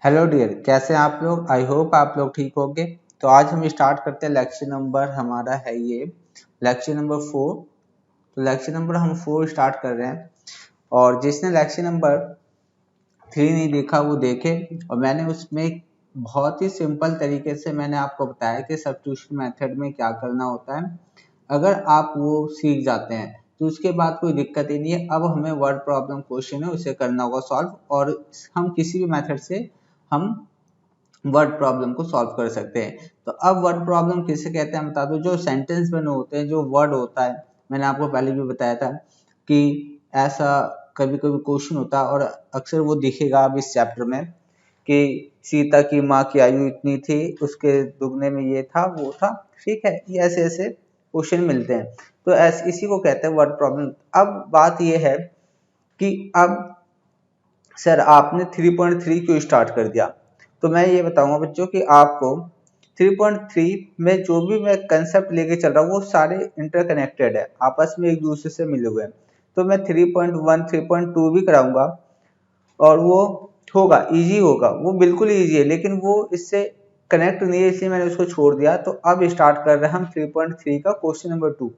Hello dear, कैसे हैं आप लोग। आई होप आप लोग ठीक होंगे। तो आज हम स्टार्ट करते हैं। लेक्चर नंबर हमारा है ये लेक्चर नंबर 4। तो लेक्चर नंबर हम 4 स्टार्ट कर रहे हैं। और जिसने लेक्चर नंबर 3 नहीं देखा वो देखे। और मैंने उसमें बहुत ही सिंपल तरीके से मैंने आपको बताया कि सब्स्टिट्यूशन मेथड में क्या करना होता है। अगर आप वो सीख जाते हैं तो उसके बाद कोई दिक्कत ही नहीं है। अब हमें वर्ड प्रॉब्लम क्वेश्चन है उसे करना होगा सॉल्व, और हम किसी भी मेथड से हम वर्ड प्रॉब्लम को सॉल्व कर सकते हैं। तो अब वर्ड प्रॉब्लम किसे कहते हैं बता दो। जो सेंटेंस बने होते हैं, जो वर्ड होता है, मैंने आपको पहले भी बताया था कि ऐसा कभी कभी क्वेश्चन होता है और अक्सर वो दिखेगा अब इस चैप्टर में कि सीता की माँ की आयु इतनी थी, उसके दुगने में ये था वो था। ठीक है, ये ऐसे ऐसे क्वेश्चन मिलते हैं। तो ऐसे इसी को कहते हैं वर्ड प्रॉब्लम। अब बात ये है कि अब सर आपने 3.3 क्यों स्टार्ट कर दिया। तो मैं ये बताऊंगा बच्चों कि आपको 3.3 में जो भी मैं कंसेप्ट लेके चल रहा हूँ वो सारे इंटरकनेक्टेड है, आपस में एक दूसरे से मिले हुए हैं। तो मैं 3.1 3.2 भी कराऊंगा और वो होगा इजी, होगा वो बिल्कुल इजी है, लेकिन वो इससे कनेक्ट नहीं है इसलिए मैंने उसको छोड़ दिया। तो अब स्टार्ट कर रहे हैं हम 3.3 का क्वेश्चन नंबर 2।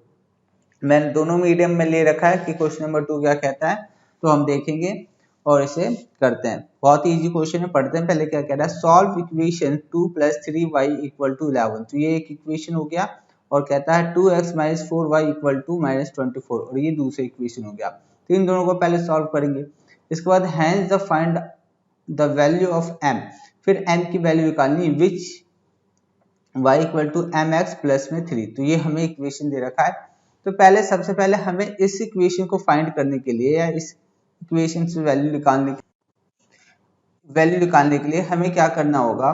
मैंने दोनों मीडियम में ले रखा है कि क्वेश्चन नंबर 2 क्या कहता है, तो हम देखेंगे और इसे करते हैं। बहुत ही इजी क्वेश्चन है, पढ़ते हैं पहले क्या कह रहा है। Solve equation 2 + 3y = 11। तो ये एक इक्वेशन हो गया और कहता है 2x - 4y = -24, और ये दूसरा इक्वेशन हो गया। तो इन दोनों को पहले सॉल्व करेंगे। इसके बाद hence the find the value of m, फिर m की वैल्यू निकालनी है विच y = mx + 3। तो ये हमें इक्वेशन दे रखा है। तो पहले सबसे पहले हमें इस इक्वेशन को फाइंड करने के लिए या इस इक्वेशन से वैल्यू निकालने के लिए हमें क्या करना होगा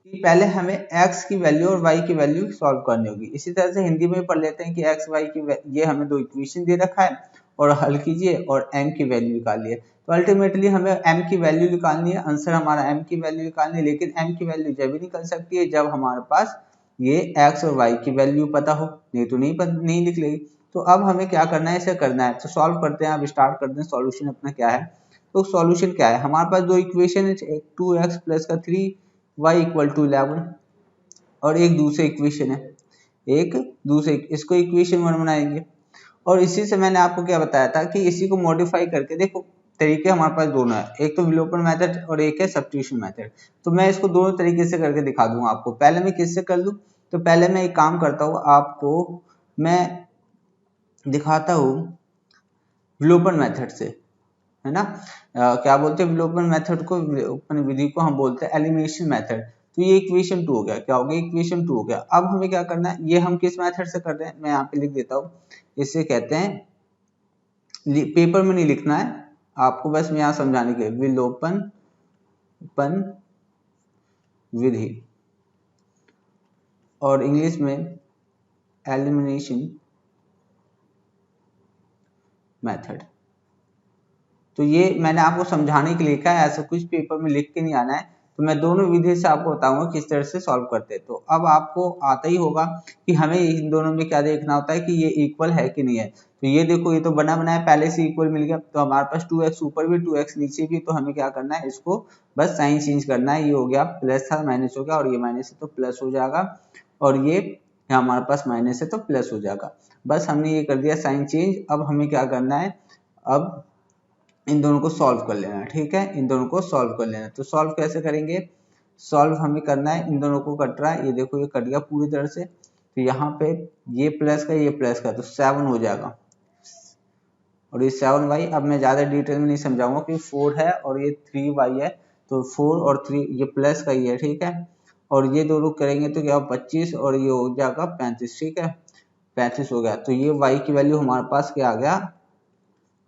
कि पहले हमें x की वैल्यू और y की वैल्यू सॉल्व करनी होगी। इसी तरह से हिंदी में पढ़ लेते हैं कि x y की ये हमें दो इक्वेशन दे रखा है और हल कीजिए और m की वैल्यू निकालिए। तो अल्टीमेटली हमें m की वैल्यू निकालनी है, आंसर हमारा m की वैल्यू निकालनी है। लेकिन m की वैल्यू जब भी निकल सकती है जब हमारे पास ये x और y की वैल्यू पता हो, नहीं तो नहीं निकलेगी। तो अब हमें क्या करना है, इसे करना है। तो सॉल्व करते हैं, अब स्टार्ट करते हैं। सॉल्यूशन अपना क्या है, तो सॉल्यूशन क्या है, हमारे पास दो इक्वेशन है, 2x + 3y = 11 और एक दूसरे इक्वेशन है, एक दूसरे इसको इक्वेशन 1 बनाएंगे। और इसी से मैंने आपको क्या बताया था कि इसी को मॉडिफाई करके देखो, तरीके हमारे पास दोनों है, एक तो विलोपन मेथड और एक है सब्स्टिट्यूशन मेथड। तो मैं इसको दोनों तरीके से करके दिखा दूंगा आपको। पहले मैं किससे कर लूं, तो पहले मैं एक काम करता हूँ, आपको मैं दिखाता हूँ विलोपन मेथड से, है ना। क्या बोलते हैं विलोपन मेथड को, विलोपन विधि को हम बोलते हैं एलिमिनेशन मेथड। तो ये इक्वेशन 2 हो गया, क्या हो गया, इक्वेशन 2 हो गया। अब हमें क्या करना है, ये हम किस मेथड से कर रहे हैं मैं यहाँ पे लिख देता हूँ। इसे कहते हैं, पेपर में नहीं लिखना है आपको, बस मैं यहाँ समझाने के लिए, विलोपन विधि और इंग्लिश में एलिमिनेशन मेथड। तो ये मैंने आपको समझाने के लिए लिखा है, ऐसा कुछ पेपर में लिख के नहीं आना है। तो मैं दोनों विधि से आपको बताऊंगा किस तरह से सॉल्व करते हैं। तो अब आपको आता ही होगा कि हमें इन दोनों में क्या देखना होता है कि ये इक्वल है कि नहीं है। तो ये देखो, ये तो बना बनाया पहले से इक्वल मिल गया। तो हमारे पास 2x ऊपर भी 2x नीचे भी, तो हमें क्या करना है, इसको बस साइन चेंज करना है। ये हो गया प्लस था माइनस हो गया, और ये माइनस है तो प्लस हो जाएगा, और ये हमारे पास माइनस है तो प्लस हो जाएगा। बस हमने ये कर दिया साइन चेंज। अब हमें क्या करना है, अब इन दोनों को सॉल्व कर लेना है। ठीक है, इन दोनों को सॉल्व कर लेना है। तो सॉल्व कैसे करेंगे, सॉल्व हमें करना है, इन दोनों को कट रहा है, ये देखो ये कट गया पूरी तरह से। तो यहाँ पे ये प्लस का ये प्लस का, तो 7 हो जाएगा, और ये 7y। अब मैं ज्यादा डिटेल में नहीं समझाऊंगा कि 4 है और ये 3y है, तो 4 और 3 ये प्लस का ही है। ठीक है, और ये दोनों करेंगे तो क्या 25 और ये हो जाएगा 35। ठीक है, 35 हो गया। तो ये y की वैल्यू हमारे पास क्या आ गया,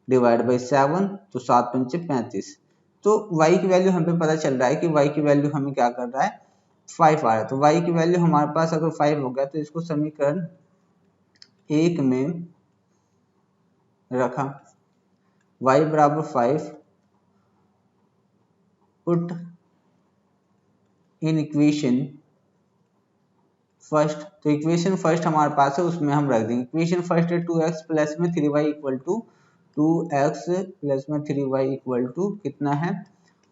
डिवाइड बाई 7, तो 7 पंचे 35। तो y की वैल्यू हमें पता चल रहा है कि y की वैल्यू हमें क्या कर रहा है, 5 आ रहा है। तो y की वैल्यू हमारे पास अगर 5 हो गया तो इसको समीकरण 1 में रखा, y बराबर 5, पुट इन इक्वेशन फर्स्ट। तो इक्वेशन फर्स्ट हमारे पास है, उसमें हम रख देंगे। इक्वेशन फर्स्ट है 2x + 3y = 2x + 3y = कितना है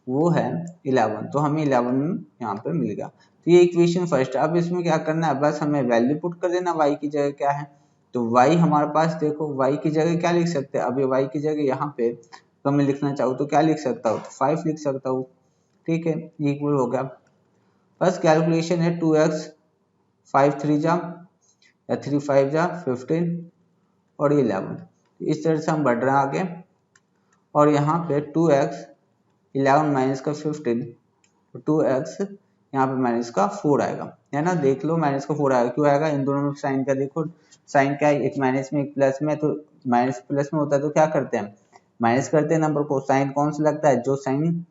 वो है 11, तो हमें 11 यहाँ पे मिल गया। तो ये इक्वेशन फर्स्ट। अब इसमें क्या करना है, बस हमें वैल्यू पुट कर देना y की जगह क्या है। तो y हमारे पास देखो y की जगह क्या लिख सकते हैं, अब ये y की जगह यहाँ पे तो मैं लिखना चाहूँ तो क्या लिख सकता हूँ, तो 5 लिख सकता हूँ। ठीक है, इक्वल हो गया। बस कैलकुलेशन है 2x 5 3 जा या 3 5 जा 15 और 11, इस तरह से हम बढ़ रहे हैं आगे। और यहाँ पे 2x 11 माइनस का 15, तो 2x यहाँ पे माइनस का 4 आएगा, है ना। देख लो माइनस का 4 आएगा, क्यों आएगा, इन दोनों में साइन का देखो, साइन क्या है, एक माइनस में एक प्लस में, तो माइनस प्लस में होता है तो क्या करते हैं, माइनस करते हैं नंबर को। साइन कौन सा लगता है, जो साइन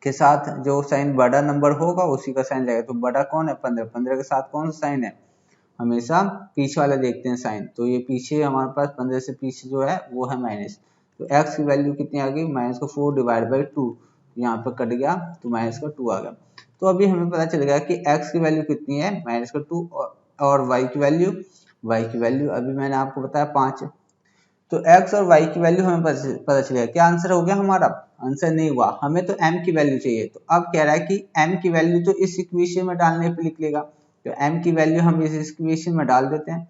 के साथ जो साइन बड़ा नंबर होगा उसी का साइन लगेगा। तो बड़ा कौन है, 15, 15 के साथ कौन सा साइन है, हमेशा पीछे वाला देखते हैं साइन। तो ये पीछे हमारे पास 15 से पीछे जो है वो है माइनस। तो x की वैल्यू कितनी आ गई, माइनस का 4 डिवाइड बाई 2, यहाँ पर कट गया तो माइनस का 2 आ गया। तो अभी हमें पता चल गया कि x की वैल्यू कितनी है, माइनस का 2, और y की वैल्यू अभी मैंने आपको बताया 5 है। तो x और y की वैल्यू हमें पता चल गया। क्या आंसर हो गया हमारा, आंसर नहीं हुआ, हमें तो m की वैल्यू चाहिए। तो अब कह रहा है कि m की वैल्यू तो इस इक्वेशन में डालने पे लिख लेगा। तो m की वैल्यू हम इस इक्वेशन में डाल देते हैं।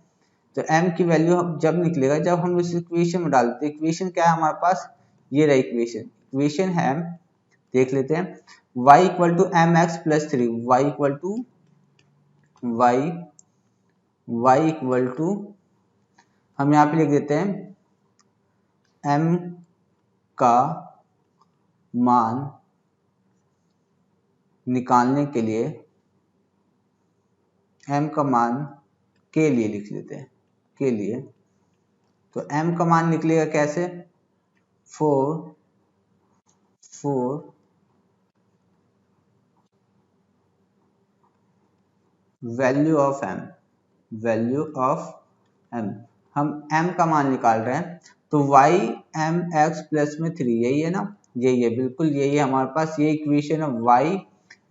तो m की वैल्यू जब निकलेगा जब हम इस इक्वेशन में डालते हैं। इक्वेशन क्या है हमारे पास, ये रहा इक्वेशन है, देख लेते हैं। y equal to M X plus 3, y equal to हम यहाँ पे लिख देते हैं m का मान निकालने के लिए, m का मान के लिए लिख लेते हैं, के लिए। तो m का मान निकलेगा कैसे, 4 वैल्यू ऑफ m, हम m का मान निकाल रहे हैं। तो y m x प्लस में 3, यही है ना, यही है, बिल्कुल यही है हमारे पास, ये इक्वेशन है y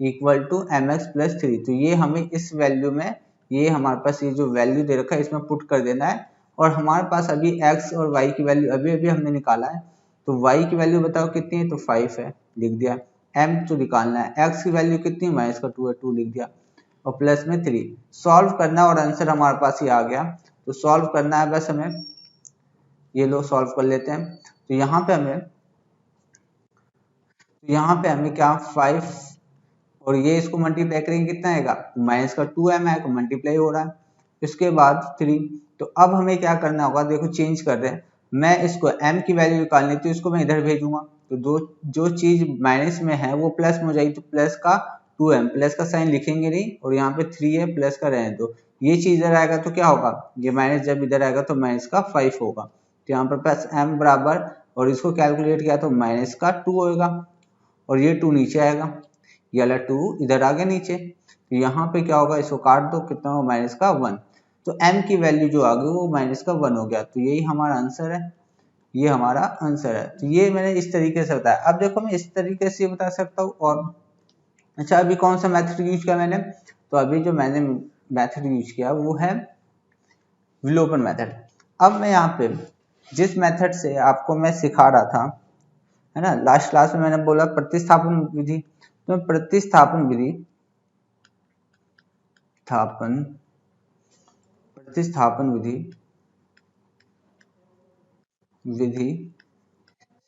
equal to M X plus 3। तो ये हमें इस वैल्यू में, ये हमारे पास ये जो वैल्यू दे रखा है इसमें पुट कर देना है। और हमारे पास अभी x और y की वैल्यू अभी हमने निकाला है। तो y की वैल्यू बताओ कितनी है, तो 5 है, लिख दिया। m तो निकालना है, x की वैल्यू कितनी है, माइनस का 2 है, 2 लिख दिया, और प्लस में 3। सॉल्व करना और आंसर हमारे पास ही आ गया। तो सॉल्व करना है बस हमें, ये लो सॉल्व कर लेते हैं। तो यहाँ पे हमें क्या, 5 और ये इसको मल्टीप्लाई करेंगे कितना आएगा, माइनस का 2m आएगा, मल्टीप्लाई हो रहा है। इसके बाद 3। तो अब हमें क्या करना होगा, देखो चेंज कर रहे हैं, मैं इसको m की वैल्यू निकालनी थी, इसको मैं इधर भेजूंगा। तो जो चीज माइनस में है वो प्लस में हो जाएगी। तो प्लस का 2m, प्लस का साइन लिखेंगे नहीं, और यहाँ पे 3 है, प्लस का रहने दो। ये चीज इधर आएगा तो क्या होगा, ये माइनस जब इधर आएगा तो माइनस का 5 होगा। तो यहाँ पर प्लस m बराबर, और इसको कैलकुलेट किया तो माइनस का 2 होगा, और ये 2 नीचे आएगा, ये वाला 2 इधर आ गया नीचे। तो यहाँ पे क्या होगा, इसको काट दो, कितना होगा, माइनस का 1। तो m की वैल्यू जो आ गई वो माइनस का 1 हो गया। तो यही हमारा आंसर है, ये हमारा आंसर है। तो ये मैंने इस तरीके से बताया। अब देखो मैं इस तरीके से बता सकता हूँ। और अच्छा, अभी कौन सा मेथड यूज किया मैंने, तो अभी जो मैंने मेथड यूज किया वो है विलोपन मेथड। अब मैं यहाँ पे जिस मेथड से आपको मैं सिखा रहा था, है ना, लास्ट क्लास में मैंने बोला प्रतिस्थापन विधि, तो प्रतिस्थापन विधि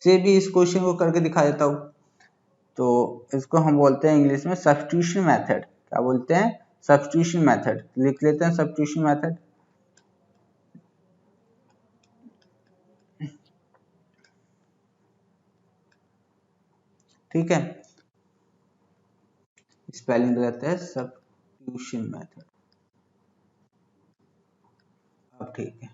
से भी इस क्वेश्चन को करके दिखा देता हूँ। तो इसको हम बोलते हैं इंग्लिश में सब्स्टिट्यूशन मेथड। क्या बोलते हैं, सब्स्टिट्यूशन मेथड। लिख लेते हैं सब्स्टिट्यूशन मेथड। ठीक है, स्पेलिंग रहता है सब्स्टिट्यूशन मेथड। अब ठीक है,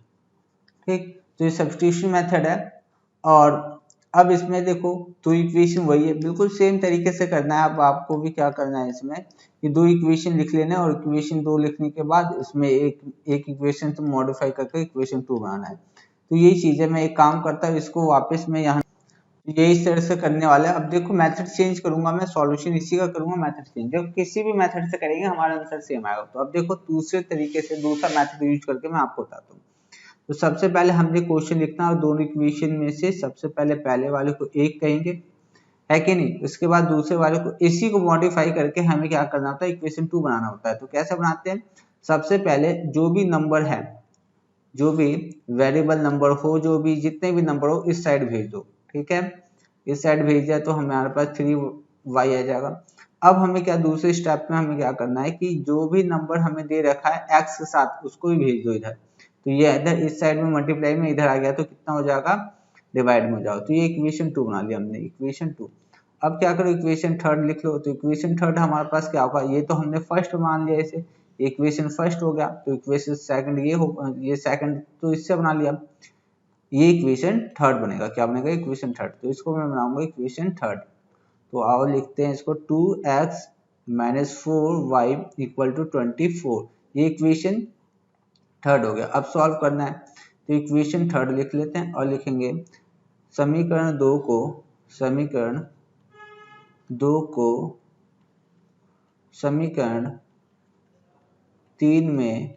ठीक। तो ये सब्स्टिट्यूशन मेथड है। और अब इसमें देखो दो इक्वेशन वही है, बिल्कुल सेम तरीके से करना है। अब आपको भी क्या करना है, इसमें ये दो इक्वेशन लिख लेना है, और इक्वेशन 2 लिखने के बाद इसमें एक इक्वेशन तो मॉडिफाई करके इक्वेशन 2 बनाना है। तो यही चीज है, मैं एक काम करता हूँ, इसको वापस में यहाँ ये इस तरह से करने वाला है। अब देखो मेथड चेंज करूंगा मैं, सॉल्यूशन इसी का करूंगा, मेथड चेंज। जब किसी भी मेथड से करेंगे हमारा आंसर सेम आएगा। तो अब देखो दूसरे तरीके से दूसरा मेथड यूज करके मैं आपको बताता हूँ। तो सबसे पहले हमने क्वेश्चन लिखना है, और दोनों इक्वेशन में से सबसे पहले वाले को 1 कहेंगे, है कि नहीं। उसके बाद दूसरे वाले को इसी को मॉडिफाई करके हमें क्या करना होता है, इक्वेशन 2 बनाना होता है। तो कैसे बनाते हैं, सबसे पहले जो भी नंबर है, जो भी वेरिएबल नंबर हो, जो भी जितने भी नंबर हो इस साइड भेज दो, ठीक है। इस साइड भेज दिया तो हमारे पास 3y आ जाएगा। अब हमें क्या दूसरे स्टेप में हमें क्या करना है कि जो भी नंबर हमें दे रखा है x के साथ उसको भी भेज दो इधर। तो ये इधर इस साइड में मल्टीप्लाई में इधर आ गया तो कितना हो जाएगा, डिवाइड में हो जाएगा। तो ये इक्वेशन 2 बना लिया हमने, इक्वेशन 2। अब क्या करो, इक्वेशन 3 लिख लो। तो इक्वेशन 3 हमारे पास क्या होगा, ये तो हमने फर्स्ट मान लिया इसे, इक्वेशन फर्स्ट हो गया। तो इक्वेशन सेकंड ये हो, ये सेकंड तो इससे बना लिया, ये इक्वेशन 3 बनेगा। क्या बनेगा, इक्वेशन 3। तो इसको मैं बनाऊंगा इक्वेशन 3। तो आओ लिखते हैं इसको, 2x minus 4y equal to 24। ये इक्वेशन 3 हो गया। अब सॉल्व करना है तो इक्वेशन 3 लिख लेते हैं और लिखेंगे समीकरण 2 को, समीकरण 2 को समीकरण 3 में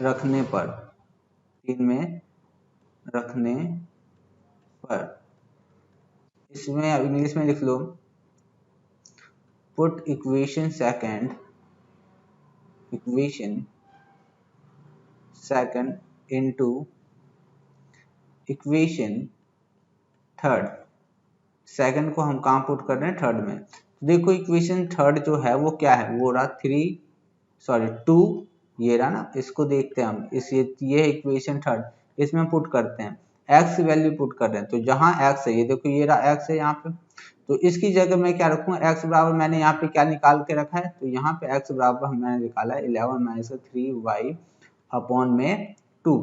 रखने पर, 3 में रखने पर, इसमें इंग्लिश में लिख लो, put equation second, equation second into equation 3। Second को हम कहाँ पुट कर रहे हैं, 3 में। तो देखो इक्वेशन 3 जो है वो क्या है, वो रहा 2, ये रहा ना। इसको देखते हैं हम, इस ये इक्वेशन 3, इसमें पुट करते हैं, x की वैल्यू पुट कर रहे हैं। तो जहां x है, ये देखो ये रहा x है यहाँ पे, तो इसकी जगह मैं क्या रखूंगा, x बराबर मैंने यहाँ पे क्या निकाल के रखा है, तो यहाँ पे x बराबर मैंने निकाला है 11 माइनस 3y अपॉन में 2।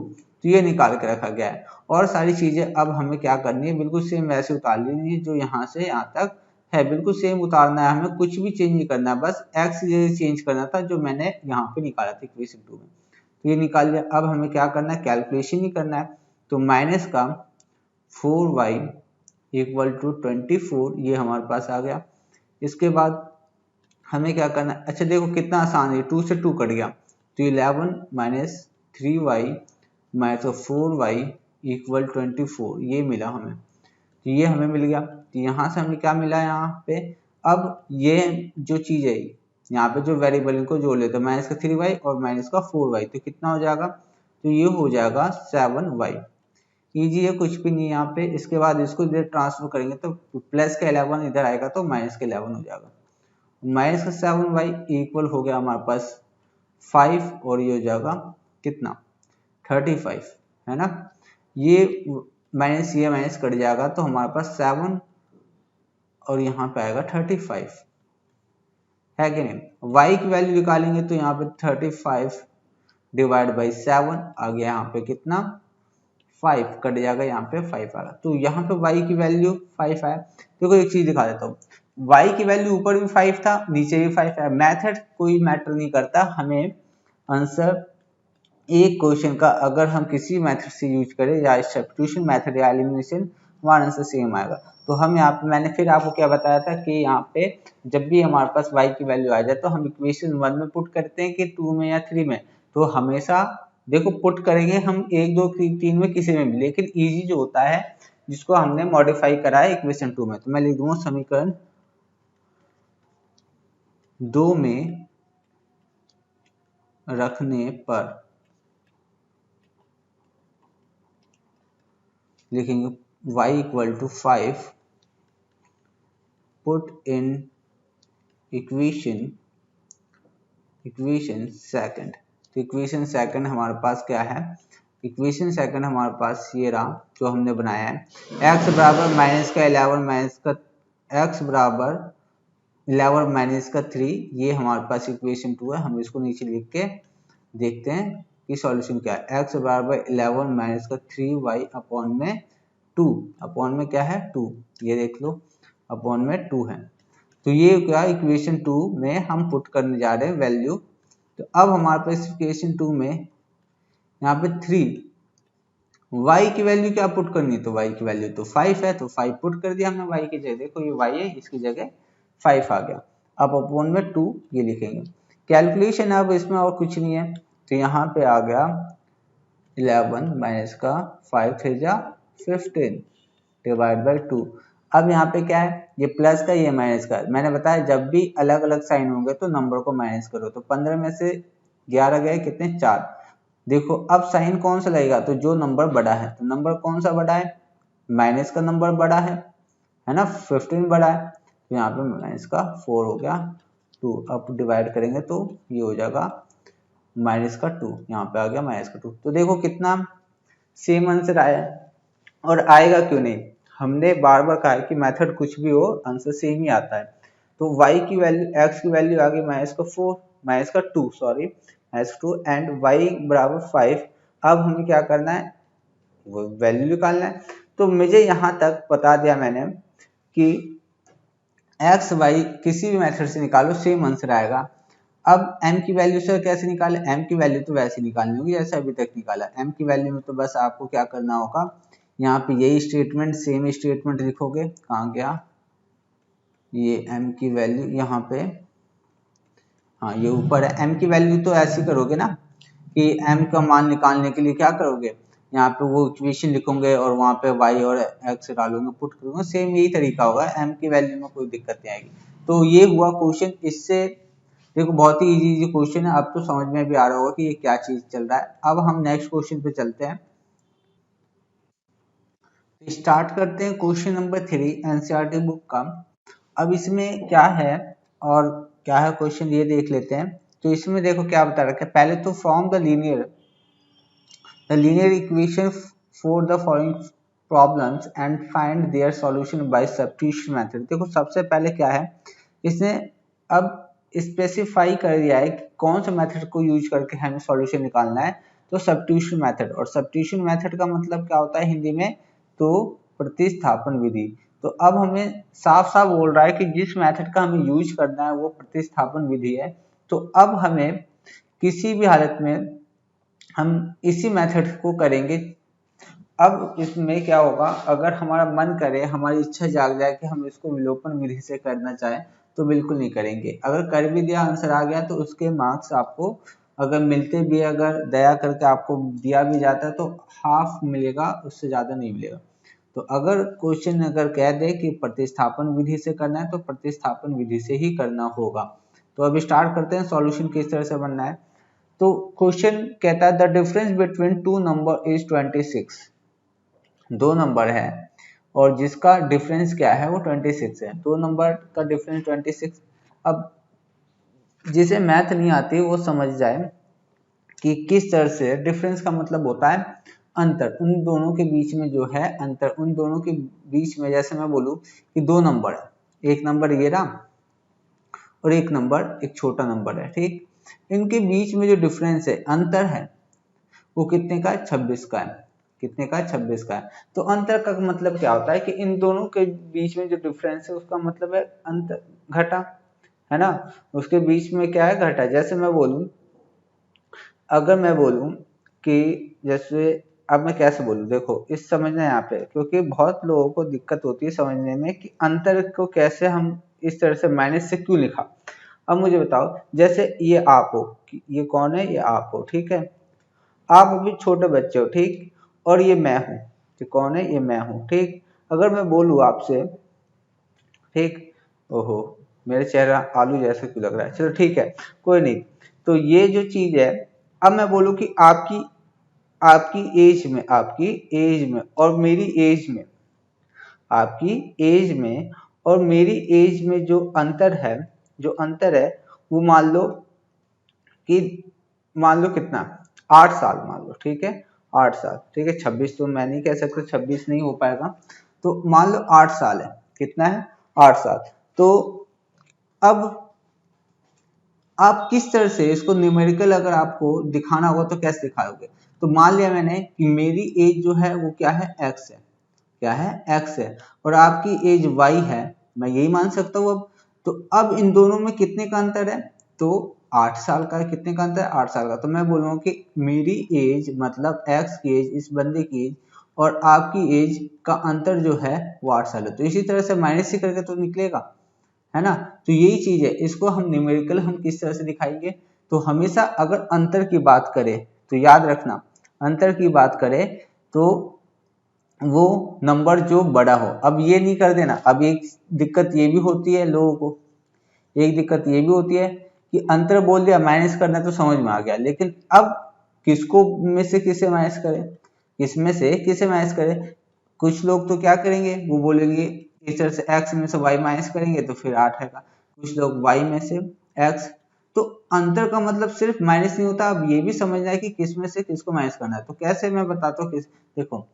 तो ये निकाल के रखा गया है। और सारी चीजें अब हमें क्या करनी है, बिल्कुल सेम वैसे उतार लेनी है जो यहाँ से यहाँ तक है, बिल्कुल सेम उतारना है, हमें कुछ भी चेंज नहीं करना है, बस x चेंज करना था जो मैंने यहाँ पे निकाला था इक्वेशन 2 में। तो ये निकाल लिया। अब हमें क्या करना है, कैलकुलेशन ही करना है। तो माइनस का 4y इक्वल टू 24, ये हमारे पास आ गया। इसके बाद हमें क्या करना है, अच्छा देखो कितना आसान है, 2 से 2 कट गया, तो 11 minus 3y minus 4y equal 24, ये मिला हमें। तो ये हमें मिल गया। तो यहाँ से हमें क्या मिला यहाँ पे, अब ये जो चीज है यहाँ पे जो वेरिएबल, इनको जोड़ लेते हैं, माइनस का 3y और माइनस का 4y, तो कितना हो जाएगा, तो ये हो जाएगा 7y। इजी है, कुछ भी नहीं यहाँ पे। इसके बाद इसको इधर ट्रांसफर करेंगे तो प्लस का 11 इधर आएगा तो माइनस का 11 हो जाएगा। माइनस का 7y इक्वल हो गया हमारे पास 5 और ये हो जाएगा कितना, 35, है ना। ये माइनस कट जाएगा तो हमारे पास 7 और यहाँ पे आएगा 35, है कि नहीं। y की वैल्यू निकालेंगे तो यहाँ पे 35 डिवाइड बाई 7 आ गया, यहाँ पे कितना 5 कट जाएगा, यहाँ पे 5 आ गया। तो यहाँ पे y की वैल्यू 5 है। देखो एक चीज दिखा देता हूँ, y की वैल्यू ऊपर भी 5 था, नीचे भी 5 है। मेथड कोई मैटर नहीं करता, हमें आंसर एक क्वेश्चन का अगर हम किसी मेथड से यूज करें, या सब्स्टिट्यूशन मेथड या एलिमिनेशन, हमारा आंसर सेम आएगा। तो हम यहाँ पे, मैंने फिर आपको क्या बताया था कि यहाँ पे जब भी हमारे पास y की वैल्यू आ जाए तो हम इक्वेशन 1 में पुट करते हैं कि 2 में या 3 में। तो हमेशा देखो पुट करेंगे हम 1 2 3 में किसी में भी, लेकिन इजी जो होता है जिसको हमने मॉडिफाई करा है इक्वेशन 2 में। तो मैं लिख दूंगा समीकरण 2 में रखने पर, लिखेंगे y equal to 5, put in equation second. तो इक्वेशन सेकंड हमारे पास क्या है, इक्वेशन सेकंड हमारे पास ये रहा जो हमने बनाया है, x बराबर माइनस का 11 माइनस का, x बराबर 11 माइनस का 3, ये हमारे पास इक्वेशन 2 है। हम इसको नीचे लिख के देखते हैं कि सॉल्यूशन क्या है। x बराबर 11 माइनस का 3y अपॉन में 2, अपॉन में क्या है 2, ये देख लो, अपॉन में 2 है। तो ये क्या, इक्वेशन 2 में हम पुट करने जा रहे हैं वैल्यू। तो अब हमारे पास इक्वेशन 2 में यहाँ पे 3, y की वैल्यू क्या पुट करनी है, तो y की वैल्यू तो 5 है, तो 5 पुट कर दिया हमने y की जगह। देखो ये y है, इसकी जगह 5 आ गया। अब अपॉन में 2 ये लिखेंगे। कैलकुलेशन अब इसमें और कुछ नहीं है, तो यहाँ पे आ गया 11 माइनस का 5 3 जा 15 डिवाइड बाई 2। अब यहाँ पे क्या है, ये प्लस का ये माइनस का, मैंने बताया जब भी अलग अलग साइन होंगे तो नंबर को माइनस करो। तो 15 में से 11 गए कितने, 4। देखो अब साइन कौन सा लगेगा, तो जो नंबर बड़ा है, तो नंबर कौन सा बड़ा है, माइनस का नंबर बड़ा है ना, 15 बड़ा है, तो यहाँ पे माइनस का 4 हो गया 2। अब डिवाइड करेंगे तो ये हो जाएगा माइनस का 2, यहाँ पे आ गया माइनस का 2। तो देखो कितना सेम आंसर आया, और आएगा क्यों नहीं, हमने बार बार कहा है कि मेथड कुछ भी हो आंसर सेम ही आता है। तो y की वैल्यू, x की वैल्यू आ गई माइनस का 4, माइनस का 2 सॉरी, माइनस 2 एंड y बराबर 5। अब हमें क्या करना है, वो वैल्यू निकालना है। तो मुझे यहाँ तक बता दिया मैंने कि x y किसी भी मेथड से निकालो सेम आंसर आएगा। अब m की वैल्यू से कैसे निकाले, m की वैल्यू तो वैसे निकालनी होगी जैसे अभी तक निकाला। m की वैल्यू में तो बस आपको क्या करना होगा, यहाँ पे यही स्टेटमेंट, सेम स्टेटमेंट लिखोगे, कहाँ गया ये m की वैल्यू, यहाँ पे हाँ ये ऊपर है। m की वैल्यू तो ऐसे करोगे ना कि m का मान निकालने के लिए क्या करोगे, यहाँ पे वो इक्वेशन लिखोगे और वहाँ पे y और x डालोगे, पुट करोगे, सेम यही तरीका होगा, m की वैल्यू में कोई दिक्कत नहीं आएगी। तो ये हुआ क्वेश्चन। इससे देखो बहुत ही इजी क्वेश्चन है, अब तो समझ में भी आ रहा होगा कि ये क्या चीज चल रहा है। अब हम नेक्स्ट क्वेश्चन पे चलते हैं, स्टार्ट करते हैं क्वेश्चन नंबर 3 एनसीईआरटी बुक का। अब इसमें क्या है और क्या है क्वेश्चन ये देख लेते हैं। तो इसमें देखो क्या बता रखा है, पहले तो form the linear equation for the following problems and find their solution bye substitution method. देखो सबसे पहले क्या है, इसने अब स्पेसिफाई कर दिया है कि कौन सा मेथड को यूज करके हमें सॉल्यूशन निकालना है, तो सब्स्टिट्यूशन मेथड। और सब्स्टिट्यूशन मेथड का मतलब क्या होता है हिंदी में, तो प्रतिस्थापन विधि। तो अब हमें साफ साफ बोल रहा है कि जिस मेथड का हमें यूज करना है वो प्रतिस्थापन विधि है। तो अब हमें किसी भी हालत में हम इसी मेथड को करेंगे। अब इसमें क्या होगा, अगर हमारा मन करे, हमारी इच्छा जाग जाए कि हम इसको विलोपन विधि से करना चाहें तो बिल्कुल नहीं करेंगे। अगर कर भी दिया, आंसर आ गया, तो उसके मार्क्स आपको अगर मिलते भी, अगर दया करके आपको दिया भी जाता है तो हाफ मिलेगा, उससे ज्यादा नहीं मिलेगा। तो अगर क्वेश्चन अगर कह दे कि प्रतिस्थापन विधि से करना है तो प्रतिस्थापन विधि से ही करना होगा। तो अब स्टार्ट करते हैं, सॉल्यूशन किस तरह से बनना है। तो क्वेश्चन कहता है the difference between two number is 26। दो नंबर है और जिसका डिफरेंस क्या है वो 26 है। दो नंबर का डिफरेंस 26। अब जिसे मैथ नहीं आती वो समझ जाए कि किस तरह से डिफरेंस का मतलब होता है अंतर, उन दोनों के बीच में जो है अंतर, उन दोनों के बीच में, जैसे मैं बोलूं कि दो नंबर है, एक नंबर ये रहा और एक नंबर एक छोटा नंबर है, ठीक। इनके बीच में जो डिफरेंस है, अंतर है, वो कितने का है, 26 का है। कितने का है, 26 का है। तो अंतर का मतलब क्या होता है कि इन दोनों के बीच में जो डिफरेंस है उसका मतलब है अंतर, घटा, है ना। उसके बीच में क्या है, घटा। जैसे मैं बोलूं, अगर मैं बोलूं कि जैसे, अब मैं कैसे बोलूं, देखो इस समझना यहाँ पे, क्योंकि बहुत लोगों को दिक्कत होती है समझने में कि अंतर को कैसे हम इस तरह से माइनस से क्यों लिखा। अब मुझे बताओ, जैसे ये आप हो, ये कौन है, ये आप हो, ठीक है। आप अभी छोटे बच्चे हो, ठीक, और ये मैं हूँ, ये कौन है, ये मैं हूँ, ठीक। अगर मैं बोलूँ आपसे, ठीक, ओहो मेरे चेहरा आलू जैसा क्यों लग रहा है, चलो ठीक है कोई नहीं। तो ये जो चीज है, अब मैं बोलूँ कि आपकी आपकी एज में, आपकी एज में और मेरी एज में, आपकी एज में और मेरी एज में जो अंतर है, जो अंतर है वो मान लो कि, मान लो कितना, 8 साल मान लो, ठीक है, 8 साल, ठीक है। 26 तो मैं नहीं कह सकता, 26 नहीं हो पाएगा, तो मान लो 8 साल है। कितना है, 8 साल। तो अब आप किस तरह से इसको न्यूमेरिकल अगर आपको दिखाना होगा तो कैसे दिखाओगे। तो मान लिया मैंने कि मेरी एज जो है वो क्या है, एक्स है, क्या है, एक्स है, और आपकी एज वाई है, मैं यही मान सकता हूँ अब। तो अब इन दोनों में कितने का अंतर है, तो 8 साल का है। कितने का अंतर है, 8 साल का। तो मैं बोलूँगा कि मेरी एज मतलब एक्स की एज, इस बंदे की एज और आपकी एज का अंतर जो है वो 8 साल है। तो इसी तरह से माइनस ही करके तो निकलेगा, है ना। तो यही चीज है, इसको हम न्यूमेरिकल हम किस तरह से दिखाएंगे। तो हमेशा अगर अंतर की बात करें तो याद रखना, अंतर की बात करें तो वो नंबर जो बड़ा हो। अब ये नहीं कर देना। अब एक दिक्कत ये भी होती है लोगों को, एक दिक्कत ये भी होती है कि अंतर बोल दिया, माइनस करना तो समझ में आ गया, लेकिन अब किसको में से किसे माइनस करें, किसमें से किसे माइनस करें। कुछ लोग तो क्या करेंगे, वो बोलेंगे टीचर से x में से y माइनस करेंगे तो फिर 8 आएगा, कुछ लोग y में से x। तो अंतर का मतलब सिर्फ माइनस नहीं होता, अब ये भी समझना है कि किस में से किसको माइनस करना है। तो कैसे मैं बताता हूँ। किस देखो,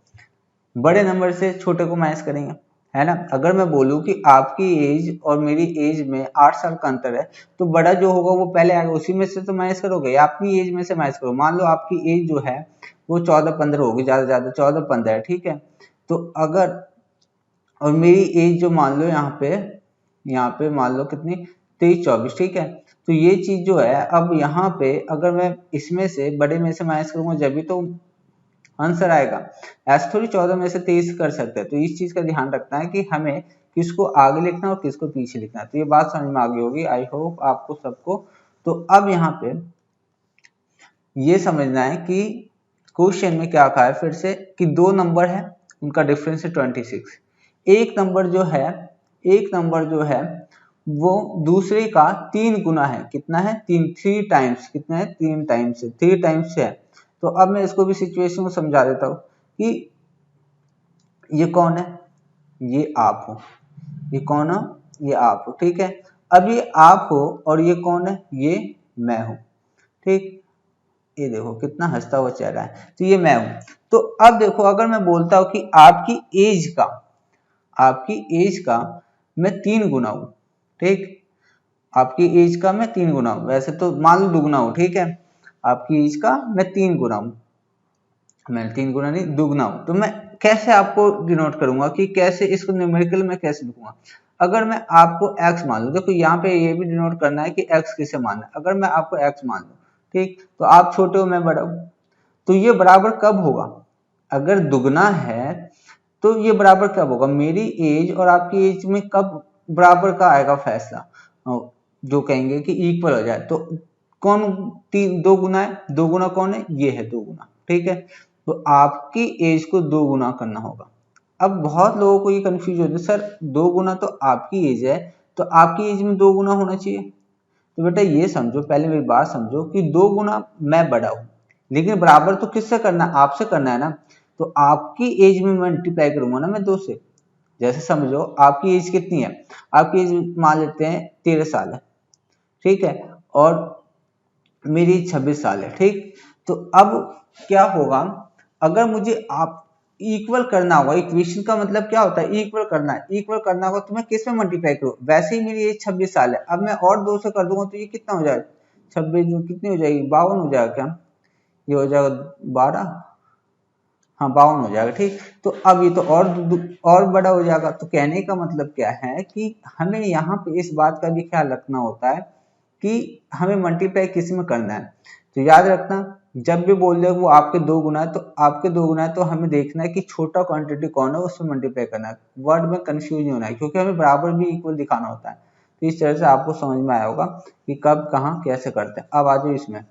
बड़े नंबर से छोटे को माइनस करेंगे, है ना। अगर मैं बोलूं कि आपकी एज और मेरी एज में 8 साल का अंतर है, तो बड़ा जो होगा वो पहले आएगा, उसी में से तो माइनस करोगे, या अपनी एज में से माइनस करो। मान लो आपकी एज जो है वो 14-15 होगी, ज्यादा ज्यादा 14-15 है, ठीक है। तो अगर, और मेरी एज जो मान लो यहाँ पे मान लो कितनी, 23-24, ठीक है। तो ये चीज जो है, अब यहाँ पे अगर मैं इसमें से बड़े में से माइनस करूंगा जब भी तो आंसर आएगा। ऐसे थोड़ी 14 में से 23 कर सकते हैं। तो इस चीज का ध्यान रखना है कि हमें किसको आगे लिखना है और किसको पीछे लिखना है। तो ये बात समझ में आ गई होगी, आई होप आपको सबको। तो अब यहाँ पे ये समझना है कि क्वेश्चन में क्या कहा है फिर से, कि दो नंबर है, उनका डिफरेंस है 26। एक नंबर जो है, एक नंबर जो है वो दूसरे का 3 गुना है। कितना है? 3, 3 टाइम्स। कितना है? 3 टाइम्स, 3 टाइम्स है। तो अब मैं इसको भी सिचुएशन को समझा देता हूँ कि ये कौन है, ये आप हो, ये कौन हो, ये आप हो, ठीक है। अब ये आप हो और ये कौन है, ये मैं हूं, ठीक। ये देखो कितना हंसता हुआ चेहरा है, तो ये मैं हूं। तो अब देखो, अगर मैं बोलता हूं कि आपकी एज का मैं 3 गुना हूं, ठीक। आपकी एज का मैं 3 गुना हूं, वैसे तो मान लो दुगना हूं, ठीक है। आपकी एज का मैं 3 गुना हूं, मैं 3 गुना नहीं दुगना हूं। तो मैं कैसे आपको डिनोट करूंगा, कि कैसे इसको न्यूमेरिकल में कैसे लिखूंगा। अगर मैं आपको x मान लूं, देखो यहाँ पे ये भी डिनोट करना है कि x किसे मानना है। अगर मैं आपको x मान लूं, ठीक, तो आप छोटे हो मैं बड़ा हूं, तो ये बराबर कब होगा, अगर दुगना है तो ये बराबर कब होगा, मेरी एज और आपकी एज में कब बराबर का आएगा फैसला, जो कहेंगे कि इक्वल हो जाए। तो कौन 2 गुना है, 2 गुना कौन है, ये है 2 गुना, ठीक है। तो आपकी एज को 2 गुना करना होगा। अब बहुत लोगों को ये कंफ्यूज होता है, सर 2 गुना तो आपकी एज है, तो आपकी एज में 2 गुना होना चाहिए। तो बेटा ये समझो, पहले मेरी बात समझो कि 2 गुना मैं बड़ा हूं, लेकिन बराबर तो किससे करना है, आपसे करना है ना। तो आपकी एज में मल्टीप्लाई करूंगा ना मैं 2 से। जैसे समझो आपकी एज कितनी है, आपकी एज मान लेते हैं 13 साल है, ठीक है, और मेरी 26 साल है, ठीक। तो अब क्या होगा, अगर मुझे आप इक्वल करना होगा, इक्वेशन का मतलब क्या होता है, इक्वल करना है। इक्वल करना होगा तो मैं किस में मल्टीप्लाई करूँ, वैसे ही मेरी एज 26 साल है, अब मैं और 2 से कर दूंगा तो ये कितना हो जाएगा, 26 कितनी हो जाएगी, 52 हो जाएगा क्या, ये हो जाएगा 12, हाँ 52 हो जाएगा, ठीक। तो अब ये तो और बड़ा हो जाएगा। तो कहने का मतलब क्या है कि हमें यहाँ पे इस बात का भी ख्याल रखना होता है कि हमें मल्टीप्लाई किस में करना है। तो याद रखना, जब भी बोल रहे वो आपके 2 गुना है, तो आपके 2 गुना है तो हमें देखना है कि छोटा क्वांटिटी कौन है, उससे मल्टीप्लाई करना है। वर्ड में कंफ्यूज नहीं होना है, क्योंकि हमें बराबर भी इक्वल दिखाना होता है। तो इस तरह से आपको समझ में आया होगा कि कब कहाँ कैसे करते हैं। अब आ जाओ इसमें।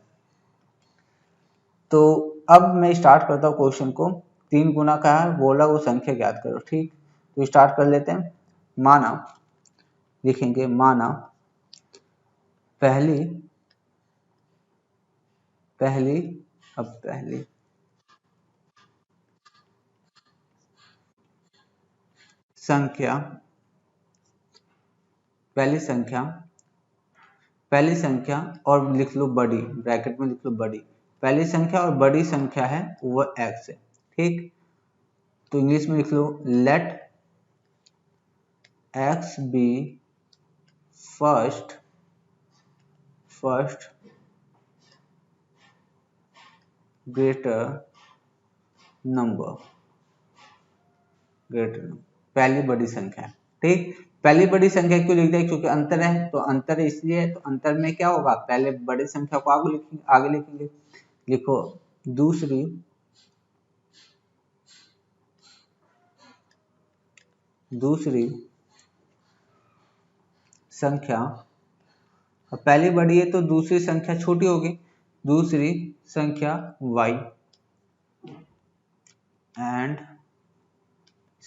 तो अब मैं स्टार्ट करता हूँ क्वेश्चन को। 3 गुना का है बोला, वो संख्या ज्ञात करो, ठीक। तो स्टार्ट कर लेते हैं। माना, लिखेंगे माना पहली पहली अब पहली संख्या पहली संख्या पहली संख्या और लिख लो बड़ी, ब्रैकेट में लिख लो बड़ी। पहली संख्या और बड़ी संख्या है वो x है, ठीक। तो इंग्लिश में लिख लो, let x be first greater number, पहली बड़ी संख्या है, ठीक। पहली बड़ी संख्या क्यों लिख दिया, क्योंकि अंतर है, तो अंतर है इसलिए। तो अंतर में क्या होगा, पहले बड़ी संख्या को आगे लिखेंगे। लिखो दूसरी संख्या, पहली बड़ी है तो दूसरी संख्या छोटी होगी, दूसरी संख्या y and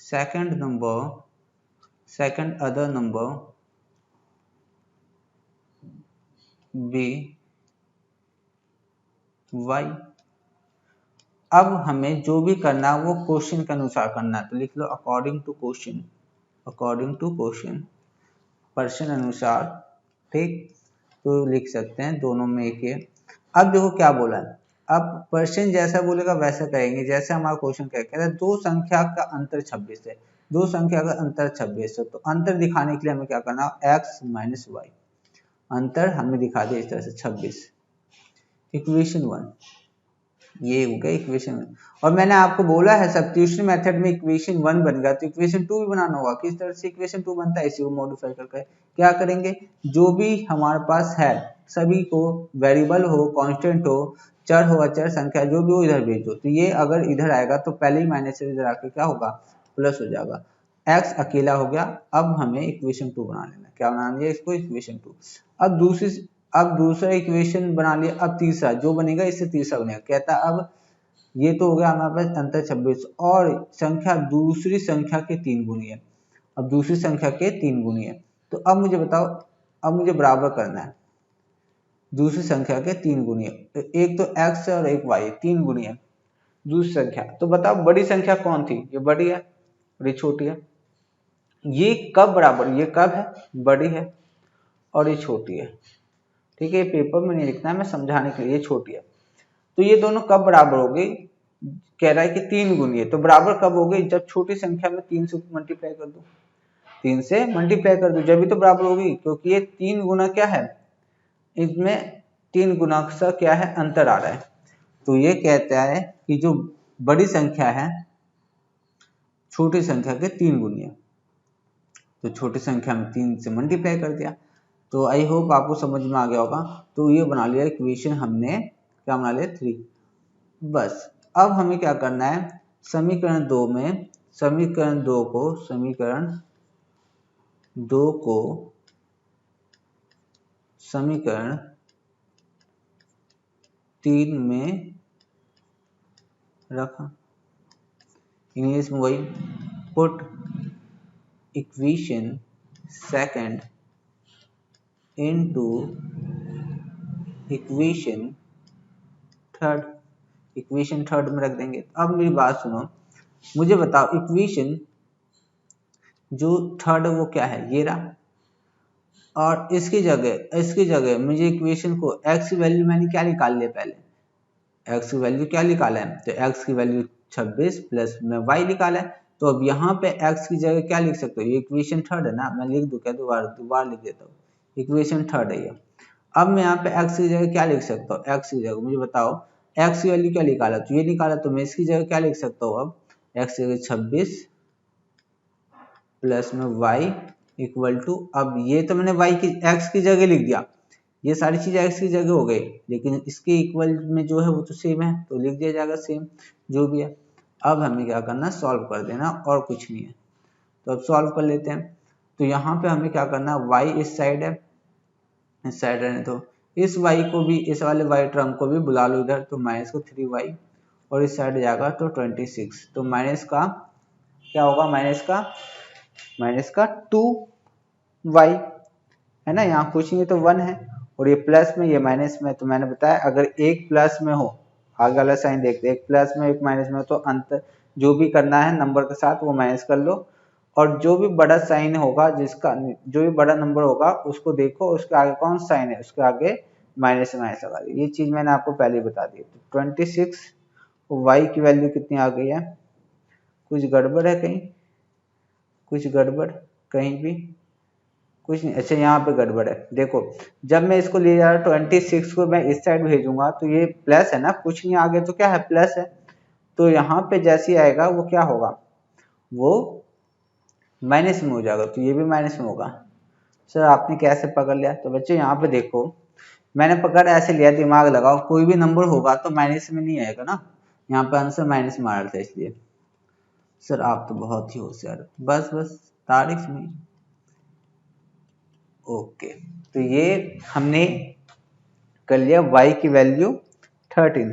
second other number be y। अब हमें जो भी करना है वो क्वेश्चन के अनुसार करना है, तो लिख लो अकॉर्डिंग टू क्वेश्चन पर्सन अनुसार, ठीक। तो लिख सकते हैं दोनों में एक है। अब देखो क्या बोला है, अब पर्सन जैसा बोलेगा वैसा करेंगे, जैसे हमारा क्वेश्चन क्या कहता है, दो संख्या का अंतर 26 है, दो संख्या का अंतर 26 है, तो अंतर दिखाने के लिए हमें क्या करना है, x माइनस वाई, अंतर हमने दिखा दिया इस तरह से 26। इक्वेशन 1 ये हो गया इक्वेशन 1। और मैंने आपको बोला है सब्स्टिट्यूशन मेथड में इक्वेशन 1 बन गया तो इक्वेशन 2 भी बनाना होगा। किस तरह से इक्वेशन 2 बनता है, इसी को मॉडिफाई करके क्या करेंगे, जो भी हमारे पास है सभी को, वेरिएबल हो, कांस्टेंट हो, चर हो, अचर संख्या जो भी हो, इधर भेज दो। तो ये अगर इधर आएगा तो पहले ही माइनस से इधर आके क्या होगा, प्लस हो जाएगा, x अकेला हो गया। अब हमें इक्वेशन 2 बना लेना, क्या बनाना है इसको, इक्वेशन 2। अब दूसरा इक्वेशन बना लिया, अब तीसरा जो बनेगा इससे तीसरा बनेगा, कहता है अब ये तो हो गया हमारे पास अंतर 26 और संख्या दूसरी संख्या के 3 गुनी है। अब दूसरी संख्या के 3 गुनी है, तो अब मुझे बताओ, अब मुझे बराबर करना है, दूसरी संख्या के 3 गुनी है, तो एक तो x है और एक y है, 3 गुनी है दूसरी संख्या। तो बताओ बड़ी संख्या कौन थी, ये बड़ी है और ये छोटी है। ये कब बराबर, ये कब है, बड़ी है और ये छोटी है, ठीक है। ये पेपर में नहीं लिखना है, मैं समझाने के लिए, ये छोटी है। तो ये दोनों कब बराबर हो गई, कह रहा है कि 3 गुनी है, तो बराबर कब हो गई, जब छोटी संख्या में 3 से मल्टीप्लाई कर दो, 3 से मल्टीप्लाई कर दो, जब भी तो बराबर होगी, क्योंकि ये 3 गुना क्या है, इसमें 3 गुना सा क्या है, अंतर आ रहा है। तो ये कहता है कि जो बड़ी संख्या है छोटी संख्या के 3 गुनी है, तो छोटी संख्या में 3 से मल्टीप्लाई कर दिया। तो आई होप आपको समझ में आ गया होगा। तो ये बना लिया इक्वेशन हमने, क्या बना लिया, 3। बस अब हमें क्या करना है, समीकरण 2 में समीकरण 2 को समीकरण 3 में रखा, इंग्लिश में वही, put equation second into equation third, equation third में रख देंगे। अब मेरी बात सुनो, मुझे बताओ इक्वेशन जो थर्ड वो क्या है, ये रहा, और इसकी जगह मुझे इक्वेशन को x की वैल्यू मैंने क्या निकाल लिया, पहले x की वैल्यू क्या निकाला है, तो x की वैल्यू 26 प्लस में y निकाला है। तो अब यहाँ पे x की जगह क्या लिख सकते हो, ये इक्वेशन थर्ड है ना, मैं लिख दूं क्या, दोबारा लिख देता हूँ, इक्वेशन थर्ड है ये। अब मैं यहाँ पे x की जगह क्या लिख सकता हूँ, x की जगह मुझे बताओ x की वैल्यू क्या निकाला, तो ये निकाला, तो मैं इसकी जगह क्या लिख सकता हूँ, अब x की जगह 26 प्लस में y इक्वल टू, अब ये तो मैंने y की x की जगह लिख दिया, ये सारी चीजें x की जगह हो गई, लेकिन इसके इक्वल में जो है वो तो सेम है, तो लिख दिया जाएगा सेम जो भी है। अब हमें क्या करना, सॉल्व कर देना, और कुछ नहीं है। तो अब सॉल्व कर लेते हैं। तो यहाँ पे हमें क्या करना, y इस साइड है, इस साइड रहने दो, इस y को भी, इस वाले y टर्म को भी बुला लो इधर, तो माइनस को 3y, और इस साइड जाएगा तो 26, तो माइनस का क्या होगा, माइनस का 2y है ना, यहाँ कुछ नहीं तो 1 है, और ये प्लस में ये माइनस में। तो मैंने बताया अगर एक प्लस में हो, आगे वाला साइन देखते हैं, एक प्लस में एक माइनस में हो, तो अंतर जो भी करना है नंबर के साथ वो माइनस कर लो, और जो भी बड़ा साइन होगा, जिसका जो भी बड़ा नंबर होगा उसको देखो, उसके आगे कौन साइन है, उसके आगे माइनस से माइनस लगा दो। ये चीज मैंने आपको पहले बता दी। तो 26 y की वैल्यू कितनी आ गई है, कुछ गड़बड़ है कहीं, कुछ गड़बड़ कहीं भी कुछ नहीं, अच्छा यहाँ पे गड़बड़ है, देखो जब मैं इसको ले जा रहा 26 को मैं इस साइड भेजूंगा तो ये प्लस है ना, कुछ नहीं आगे तो क्या है, प्लस है, तो यहाँ पे जैसे ही आएगा वो क्या होगा, वो माइनस में हो जाएगा, तो ये भी माइनस में होगा। सर आपने कैसे पकड़ लिया, तो बच्चों यहाँ पे देखो मैंने पकड़ ऐसे लिया, दिमाग लगाओ, कोई भी नंबर होगा तो माइनस में नहीं आएगा ना, यहाँ पे आंसर माइनस में आ रहा था इसलिए। सर आप तो बहुत ही होशियार, बस तारीफ नहीं। ओके, तो ये हमने कर लिया y की वैल्यू 13,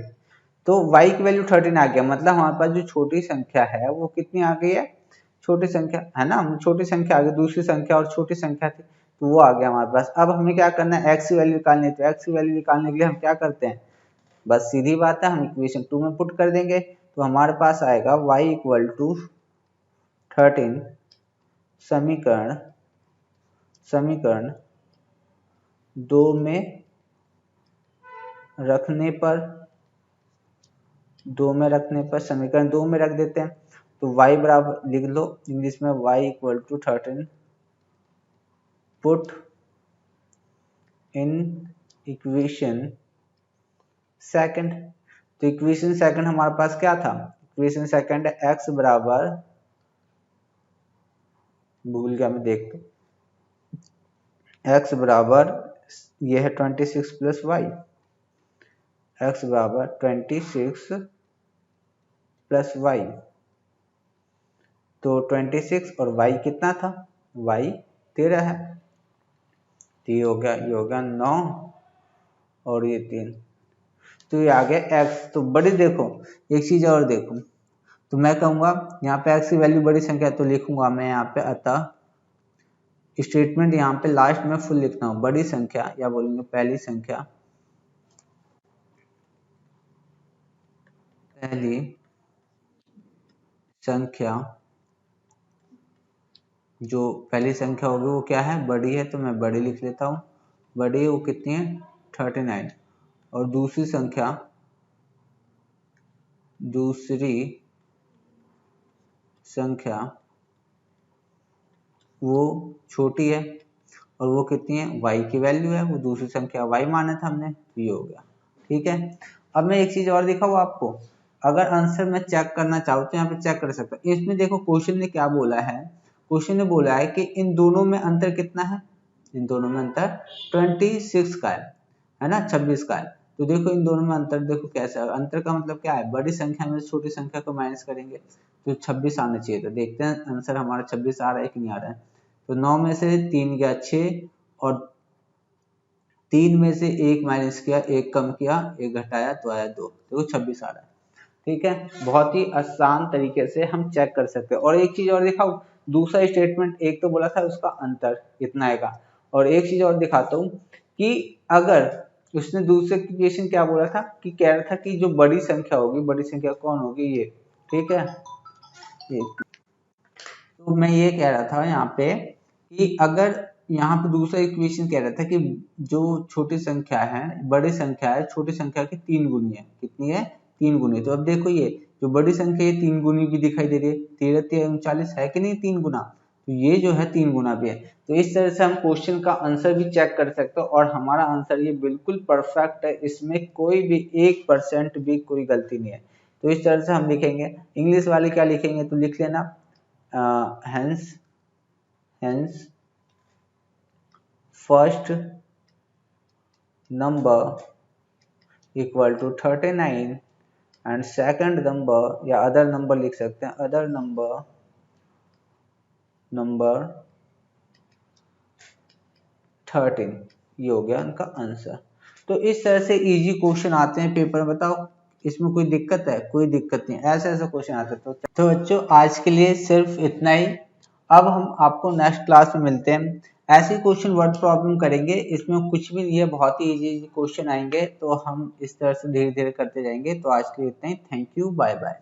तो y की वैल्यू 13 आ गया, मतलब हमारे पास जो छोटी संख्या है वो कितनी आ गई है, छोटी संख्या है ना, छोटी संख्या आ गई, दूसरी संख्या और छोटी संख्या थी तो वो आ गया हमारे पास। अब हमें क्या करना है, एक्स की वैल्यू निकालनी है। तो एक्स की वैल्यू निकालने के लिए हम क्या करते हैं, बस सीधी बात है, हम इक्वेशन 2 में पुट कर देंगे। तो हमारे पास आएगा y इक्वल टू 13 समीकरण समीकरण 2 में रखने पर समीकरण 2 में रख देते हैं। तो y बराबर लिख लो इंग्लिश में, y equal to 13 put in equation second. तो इक्वेशन सेकंड हमारे पास क्या था, इक्वेशन सेकंड x बराबर, भूल गया मैं, देख लो, x बराबर ये है 26 प्लस वाई, x बराबर 26 प्लस वाई। तो 26 और y कितना था, y 13 है, तो ये हो गया 9 और ये 3, तो ये आ गया x। तो बड़ी देखो, एक चीज और देखो, तो मैं कहूंगा यहाँ पे x की वैल्यू बड़ी संख्या है, तो लिखूंगा मैं यहाँ पे, अतः स्टेटमेंट यहाँ पे लास्ट में फुल लिखना हो, बड़ी संख्या, या बोलेंगे पहली संख्या जो पहली संख्या होगी वो क्या है, बड़ी है, तो मैं बड़ी लिख लेता हूँ। बड़ी है वो कितनी है, 39। और दूसरी संख्या वो छोटी है, और वो कितनी है, y की वैल्यू है, वो दूसरी संख्या y माना था हमने, तो ये हो गया। ठीक है, अब मैं एक चीज और दिखाऊँ आपको, अगर आंसर मैं चेक करना चाहूँ तो यहाँ पे चेक कर सकता हूँ। इसमें देखो क्वेश्चन ने क्या बोला है, क्वेश्चन ने बोला है कि इन दोनों में अंतर कितना है, इन दोनों में अंतर 26 का है ना, 26 का है। तो देखो इन दोनों में अंतर देखो कैसा है, अंतर का मतलब क्या है, बड़ी संख्या में छोटी संख्या को माइनस करेंगे तो 26 आना चाहिए। तो देखते हैं आंसर हमारा 26 आ रहा है कि नहीं आ रहा है। तो 9 में से 3 गया 6, और 3 में से 1 माइनस किया, 1 कम किया, 1 घटाया तो आया 2, देखो 26 आ रहा है। ठीक है, बहुत ही आसान तरीके से हम चेक कर सकते हैं। और एक चीज और दिखाऊं, दूसरा स्टेटमेंट, एक तो बोला था उसका अंतर इतना आएगा, और एक चीज और दिखाता हूँ कि अगर उसने दूसरे क्वेश्चन क्या बोला था, कि कह रहा था कि जो बड़ी संख्या होगी, बड़ी संख्या कौन होगी, ये, ठीक है, ये। तो मैं ये कह रहा था यहाँ पे कि अगर यहाँ पे दूसरा इक्वेशन कह रहा था कि जो छोटी संख्या है, बड़ी संख्या है छोटी संख्या की 3 गुनी है, कितनी है, 3 गुनी। तो अब देखो ये जो बड़ी संख्या है 3 गुनी भी दिखाई दे रही है, 13 3 39 है कि नहीं 3 गुना, तो ये जो है 3 गुना भी है। तो इस तरह से हम क्वेश्चन का आंसर भी चेक कर सकते हो, और हमारा आंसर ये बिल्कुल परफेक्ट है, इसमें कोई भी 1% भी कोई गलती नहीं है। तो इस तरह से हम लिखेंगे। इंग्लिश वाले क्या लिखेंगे, तो लिख लेना, hence first number equal to 39 and second number, या other number लिख सकते हैं, other number 13, ये हो गया उनका आंसर। तो इस तरह से इजी क्वेश्चन आते हैं पेपर में, बताओ इसमें कोई दिक्कत है, कोई दिक्कत नहीं, ऐसे क्वेश्चन आते हैं। तो बच्चों आज के लिए सिर्फ इतना ही, अब हम आपको नेक्स्ट क्लास में मिलते हैं। ऐसे क्वेश्चन वर्ड प्रॉब्लम करेंगे, इसमें कुछ भी नहीं है, बहुत ही इजी क्वेश्चन आएंगे, तो हम इस तरह से धीरे धीरे करते जाएंगे। तो आज के लिए इतना ही, थैंक यू, बाय बाय।